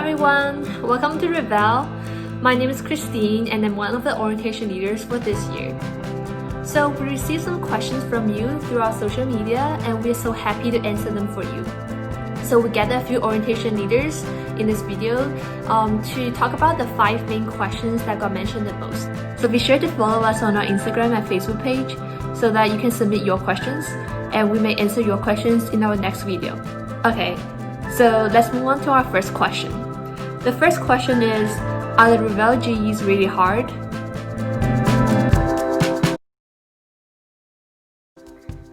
everyone, welcome to Revelle. My name is Christine and I'm one of the orientation leaders for this year. So we received some questions from you through our social media and we're so happy to answer them for you. So we gathered a few orientation leaders in this video to talk about the 5 main questions that got mentioned the most. So be sure to follow us on our Instagram and Facebook page so that you can submit your questions and we may answer your questions in our next video. Okay, so let's move on to our first question. The first question is, are the Revelle GEs really hard?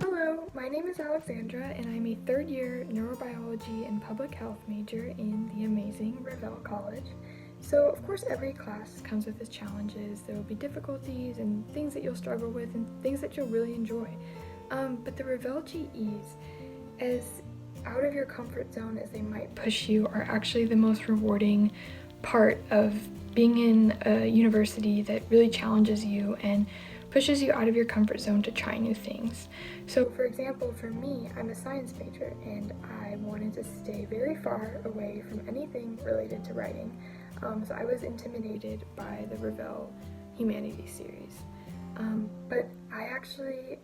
Hello, my name is Alexandra and I'm a 3rd year neurobiology and public health major in the amazing Revelle College. So of course every class comes with its challenges. There will be difficulties and things that you'll struggle with and things that you'll really enjoy. But the Revelle GEs, as out of your comfort zone as they might push you, are actually the most rewarding part of being in a university that really challenges you and pushes you out of your comfort zone to try new things. So for example, for me, I'm a science major and I wanted to stay very far away from anything related to writing. So I was intimidated by the Revelle Humanities series. But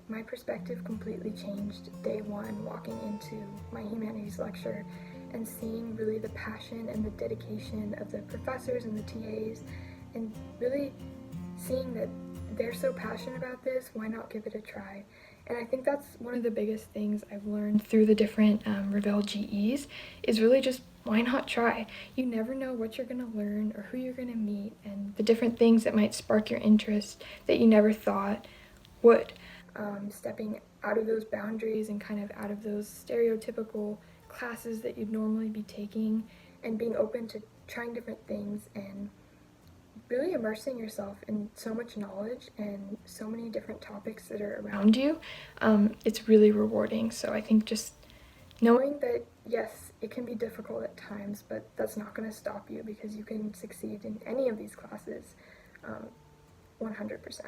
my perspective completely changed day one walking into my humanities lecture and seeing really the passion and the dedication of the professors and the TAs and really seeing that they're so passionate about this, why not give it a try? And I think that's one of the biggest things I've learned through the different Revelle GEs is really just why not try? You never know what you're going to learn or who you're going to meet and the different things that might spark your interest that you never thought would. Stepping out of those boundaries and kind of out of those stereotypical classes that you'd normally be taking and being open to trying different things and really immersing yourself in so much knowledge and so many different topics that are around you, it's really rewarding. So I think just knowing that, yes, it can be difficult at times, but that's not going to stop you because you can succeed in any of these classes 100%.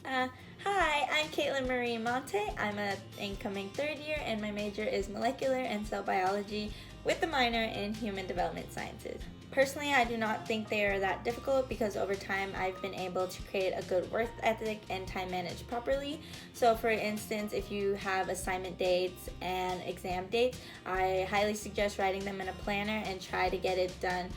Hi, I'm Caitlin Marie Monte. I'm an incoming 3rd year and my major is molecular and cell biology with a minor in human development sciences. Personally, I do not think they are that difficult because over time I've been able to create a good work ethic and time manage properly. So for instance, if you have assignment dates and exam dates, I highly suggest writing them in a planner and try to get it done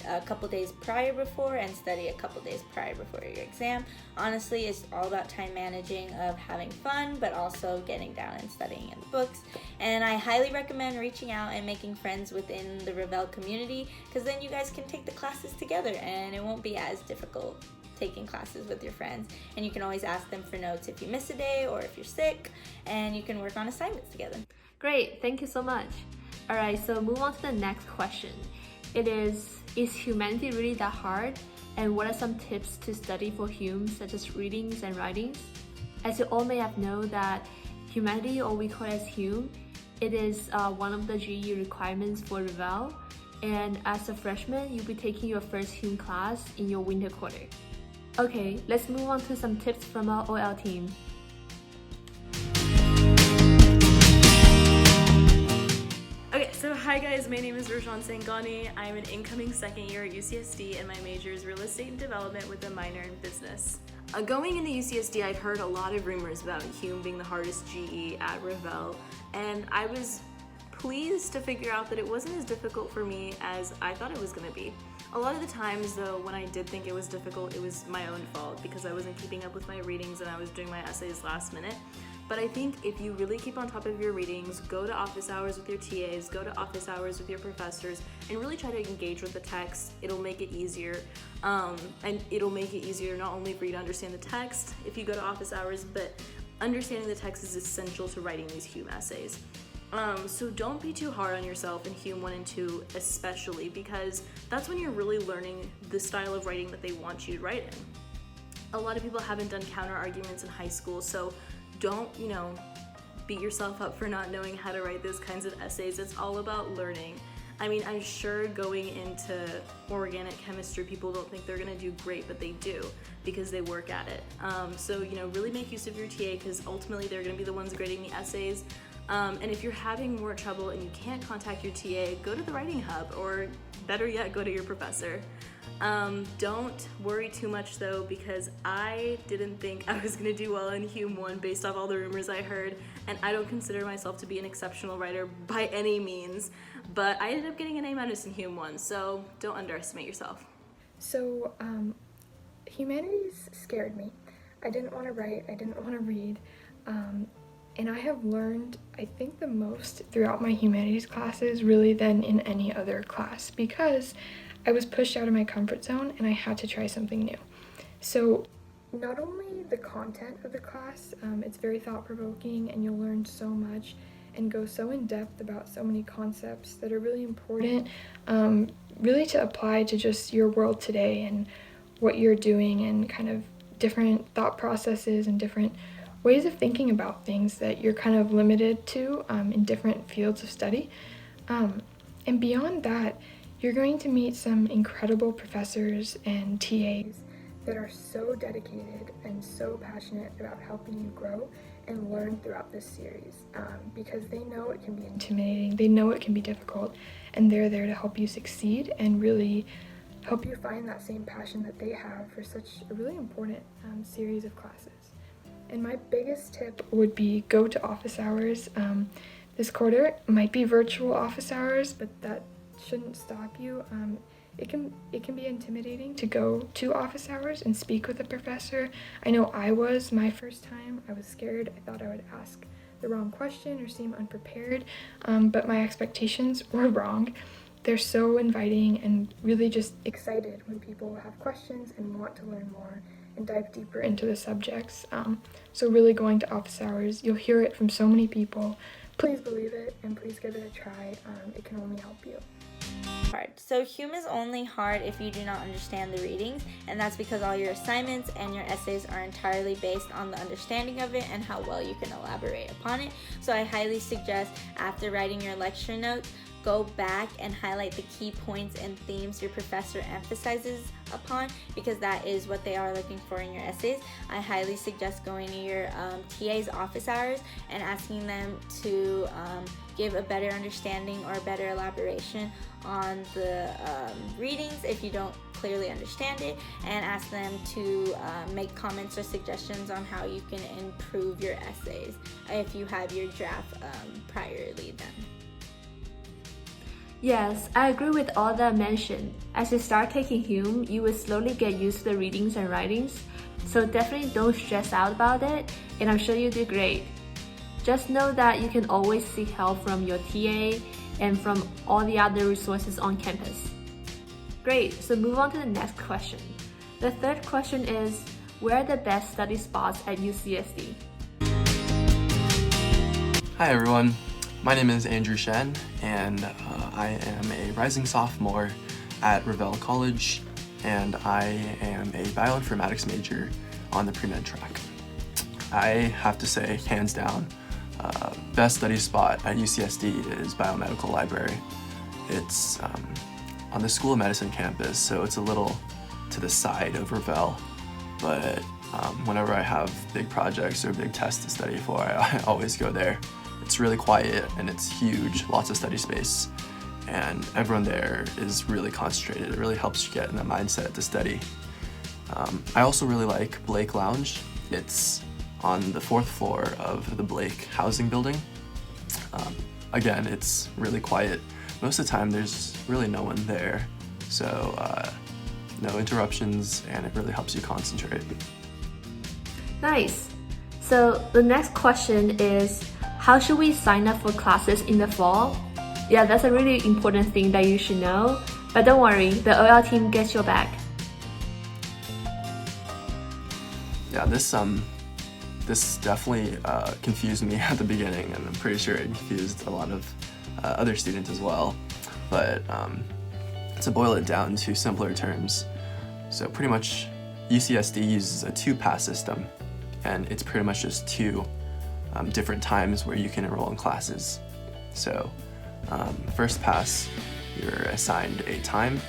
a couple days prior before and study a couple days prior before your exam. Honestly, it's all about time managing of having fun but also getting down and studying in the books. And I highly recommend reaching out and making friends within the Revelle community because then you guys can take the classes together and it won't be as difficult taking classes with your friends. And you can always ask them for notes if you miss a day or if you're sick, and you can work on assignments together. Great, thank you so much. Alright, so move on to the next question. It is humanity really that hard? And what are some tips to study for Hume, such as readings and writings? As you all may have known that humanity, or we call it as Hume, it is one of the GE requirements for Revelle. And as a freshman, you'll be taking your first Hume class in your winter quarter. Okay, let's move on to some tips from our OL team. Okay, so hi guys, my name is Rajan Sangani. I'm an incoming 2nd year at UCSD and my major is real estate and development with a minor in business. Going into UCSD, I'd heard a lot of rumors about Hume being the hardest GE at Revelle, and I was pleased to figure out that it wasn't as difficult for me as I thought it was going to be. A lot of the times though, when I did think it was difficult, it was my own fault because I wasn't keeping up with my readings and I was doing my essays last minute. But I think if you really keep on top of your readings, go to office hours with your TAs, go to office hours with your professors, and really try to engage with the text, it'll make it easier. And it'll make it easier not only for you to understand the text if you go to office hours, but understanding the text is essential to writing these Hume essays. So don't be too hard on yourself in Hume 1 and 2 especially, because that's when you're really learning the style of writing that they want you to write in. A lot of people haven't done counter arguments in high school, so don't, beat yourself up for not knowing how to write those kinds of essays. It's all about learning. I mean, I'm sure going into organic chemistry, people don't think they're gonna do great, but they do because they work at it. So, really make use of your TA because ultimately they're gonna be the ones grading the essays. And if you're having more trouble and you can't contact your TA, go to the writing hub, or better yet, go to your professor. Don't worry too much though, because I didn't think I was gonna do well in Hume 1 based off all the rumors I heard, and I don't consider myself to be an exceptional writer by any means, but I ended up getting an A- in Hume 1, so don't underestimate yourself. So, humanities scared me. I didn't want to write, I didn't want to read, and I have learned, I think, the most throughout my humanities classes really than in any other class, because I was pushed out of my comfort zone and I had to try something new. So not only the content of the class, it's very thought-provoking and you'll learn so much and go so in depth about so many concepts that are really important, really to apply to just your world today and what you're doing, and kind of different thought processes and different ways of thinking about things that you're kind of limited to in different fields of study. And beyond that, you're going to meet some incredible professors and TAs that are so dedicated and so passionate about helping you grow and learn throughout this series, because they know it can be intimidating, they know it can be difficult, and they're there to help you succeed and really help you find that same passion that they have for such a really important series of classes. And my biggest tip would be go to office hours. This quarter might be virtual office hours, but that shouldn't stop you. It can be intimidating to go to office hours and speak with a professor. I know I was my first time. I was scared. I thought I would ask the wrong question or seem unprepared, but my expectations were wrong. They're so inviting and really just excited when people have questions and want to learn more and dive deeper into the subjects. So really going to office hours, you'll hear it from so many people. Please believe it and please give it a try. It can only help you. Hard. So Hume is only hard if you do not understand the readings, and that's because all your assignments and your essays are entirely based on the understanding of it and how well you can elaborate upon it. So I highly suggest, after writing your lecture notes, go back and highlight the key points and themes your professor emphasizes upon, because that is what they are looking for in your essays. I highly suggest going to your TA's office hours and asking them to give a better understanding or a better elaboration on the readings if you don't clearly understand it, and ask them to make comments or suggestions on how you can improve your essays if you have your draft priorly done. Yes, I agree with all that mentioned. As you start taking Hume, you will slowly get used to the readings and writings, so definitely don't stress out about it, and I'm sure you'll do great. Just know that you can always seek help from your TA and from all the other resources on campus. Great, so move on to the next question. The third question is, where are the best study spots at UCSD? Hi everyone, my name is Andrew Shen, and I am a rising sophomore at Revelle College, and I am a bioinformatics major on the pre-med track. I have to say, hands down, best study spot at UCSD is Biomedical Library. It's on the School of Medicine campus, so it's a little to the side of Revelle, but whenever I have big projects or big tests to study for, I always go there. It's really quiet and it's huge, lots of study space, and everyone there is really concentrated. It really helps you get in the mindset to study. I also really like Blake Lounge. It's on the 4th floor of the Blake housing building. Again, it's really quiet. Most of the time there's really no one there, so no interruptions, and it really helps you concentrate. Nice! So the next question is, how should we sign up for classes in the fall? Yeah, that's a really important thing that you should know, but don't worry, the OL team gets your back. Yeah, this definitely confused me at the beginning, and I'm pretty sure it confused a lot of other students as well. But to boil it down to simpler terms, so pretty much UCSD uses a 2-pass system, and it's pretty much just 2 different times where you can enroll in classes. So first pass, you're assigned a time,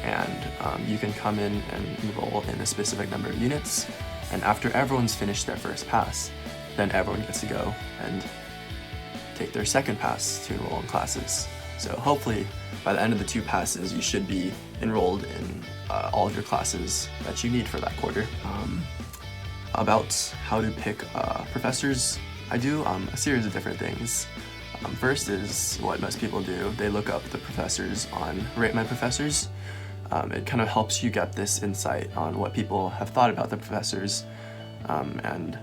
and you can come in and enroll in a specific number of units, and after everyone's finished their first pass, then everyone gets to go and take their second pass to enroll in classes. So hopefully by the end of the 2 passes, you should be enrolled in all of your classes that you need for that quarter. About how to pick professors, I do a series of different things. First is what most people do. They look up the professors on Rate My Professors. It kind of helps you get this insight on what people have thought about the professors and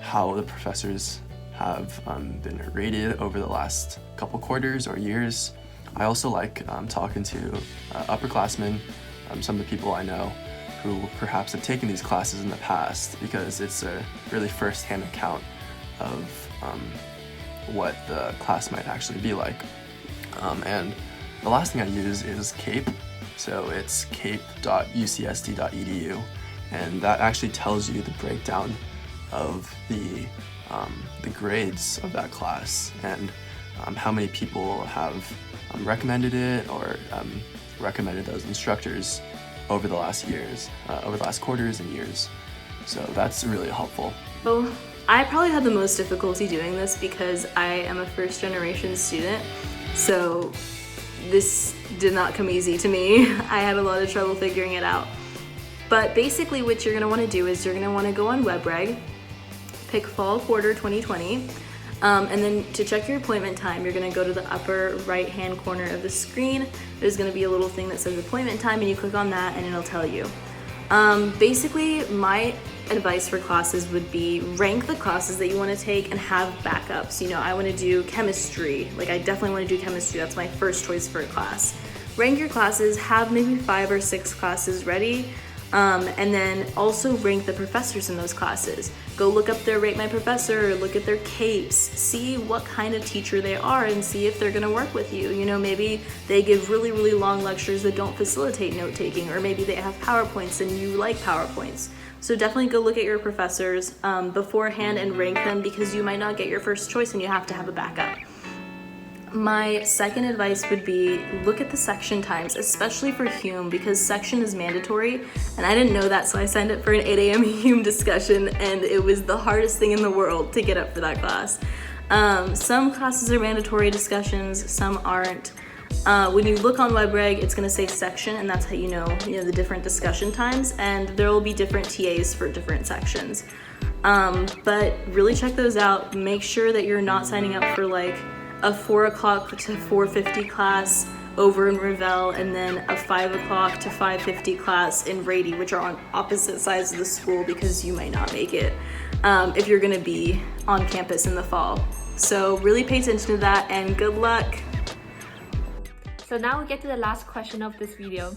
how the professors have been rated over the last couple quarters or years. I also like talking to upperclassmen, some of the people I know who perhaps have taken these classes in the past, because it's a really first-hand account of what the class might actually be like. And the last thing I use is CAPE. So it's cape.ucsd.edu, and that actually tells you the breakdown of the grades of that class and how many people have recommended it or recommended those instructors over the last years, over the last quarters and years. So that's really helpful. So I probably had the most difficulty doing this because I am a first generation student. So this did not come easy to me. I had a lot of trouble figuring it out. But basically what you're gonna wanna do is you're gonna wanna go on WebReg, pick fall quarter 2020, and then to check your appointment time, you're gonna go to the upper right-hand corner of the screen. There's gonna be a little thing that says appointment time, and you click on that and it'll tell you. Basically, my advice for classes would be rank the classes that you want to take and have backups. You know, I want to do chemistry. Like, I definitely want to do chemistry. That's my first choice for a class. Rank your classes, have maybe 5 or 6 classes ready, and then also rank the professors in those classes. Go look up their Rate My Professor, look at their CAPES, see what kind of teacher they are and see if they're gonna work with you. You know, maybe they give really, really long lectures that don't facilitate note-taking, or maybe they have PowerPoints and you like PowerPoints. So definitely go look at your professors beforehand and rank them, because you might not get your first choice and you have to have a backup. My second advice would be look at the section times, especially for Hume, because section is mandatory, and I didn't know that, so I signed up for an 8 a.m. Hume discussion, and it was the hardest thing in the world to get up for that class. Some classes are mandatory discussions, some aren't. When you look on WebReg, it's gonna say section, and that's how you know the different discussion times, and there will be different TAs for different sections. But really check those out. Make sure that you're not signing up for like a 4 o'clock to 4:50 class over in Revelle, and then a 5 o'clock to 5:50 class in Rady, which are on opposite sides of the school, because you might not make it if you're gonna be on campus in the fall. So really pay attention to that, and good luck. So now we get to the last question of this video.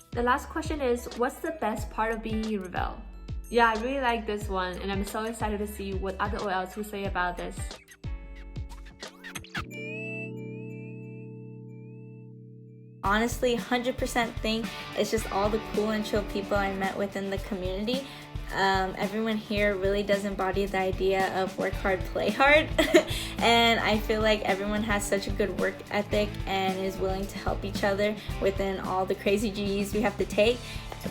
The last question is, what's the best part of being in Revelle? Yeah, I really like this one, and I'm so excited to see what other OLs will say about this. Honestly, 100% think it's just all the cool and chill people I met within the community. Everyone here really does embody the idea of work hard, play hard. And I feel like everyone has such a good work ethic and is willing to help each other within all the crazy G's we have to take.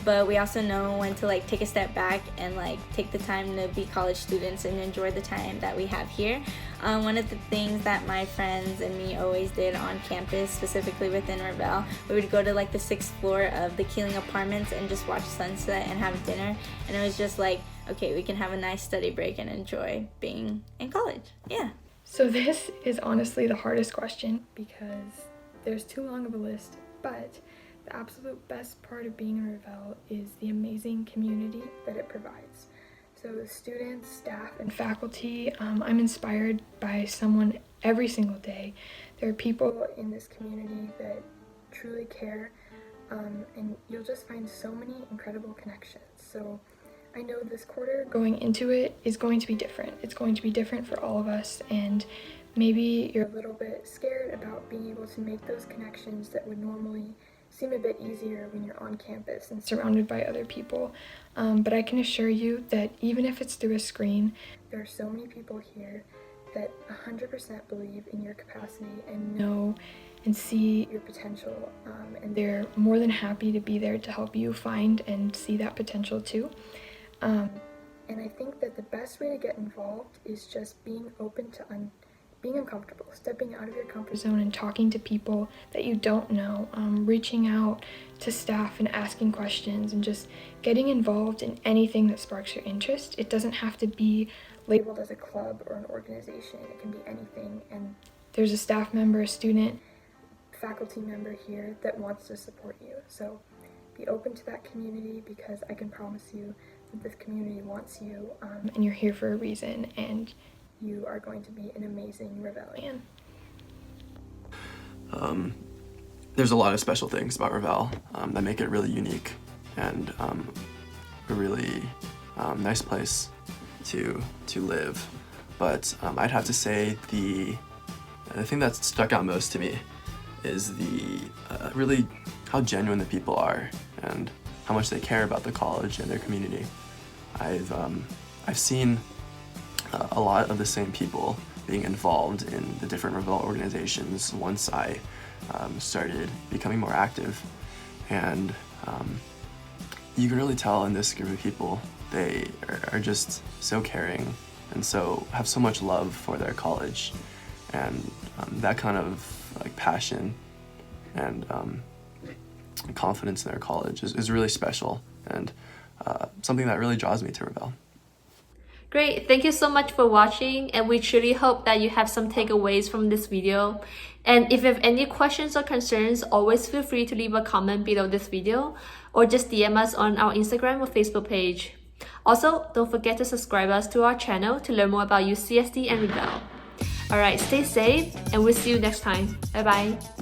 But we also know when to like take a step back and like take the time to be college students and enjoy the time that we have here. One of the things that my friends and me always did on campus, specifically within Revelle, we would go to like the 6th floor of the Keeling apartments and just watch sunset and have dinner. And it was just like, okay, we can have a nice study break and enjoy being in college. Yeah. So this is honestly the hardest question because there's too long of a list, but the absolute best part of being in Revelle is the amazing community that it provides. So the students, staff, and faculty, I'm inspired by someone every single day. There are people in this community that truly care, and you'll just find so many incredible connections. So I know this quarter going into it is going to be different. It's going to be different for all of us, and maybe you're a little bit scared about being able to make those connections that would normally seem a bit easier when you're on campus and surrounded by other people. But I can assure you that even if it's through a screen, there are so many people here that 100% believe in your capacity and know and see your potential, and they're more than happy to be there to help you find and see that potential too. And I think that the best way to get involved is just being open to being uncomfortable, stepping out of your comfort zone and talking to people that you don't know, reaching out to staff and asking questions, and just getting involved in anything that sparks your interest. It doesn't have to be labeled as a club or an organization. It can be anything, and there's a staff member, a student, faculty member here that wants to support you. So be open to that community, because I can promise you that this community wants you, and you're here for a reason, and you are going to be an amazing Revellian. There's a lot of special things about Revelle that make it really unique and a really nice place to live. But I'd have to say the thing that stuck out most to me is the really how genuine the people are and how much they care about the college and their community. I've seen a lot of the same people being involved in the different Revelle organizations once I started becoming more active, and you can really tell in this group of people they are just so caring and so have so much love for their college, and that kind of like passion and confidence in their college is really special, and something that really draws me to Revelle. Great, thank you so much for watching, and we truly hope that you have some takeaways from this video. And if you have any questions or concerns, always feel free to leave a comment below this video or just DM us on our Instagram or Facebook page. Also, don't forget to subscribe us to our channel to learn more about UCSD and Revelle. Alright, stay safe, and we'll see you next time. Bye bye.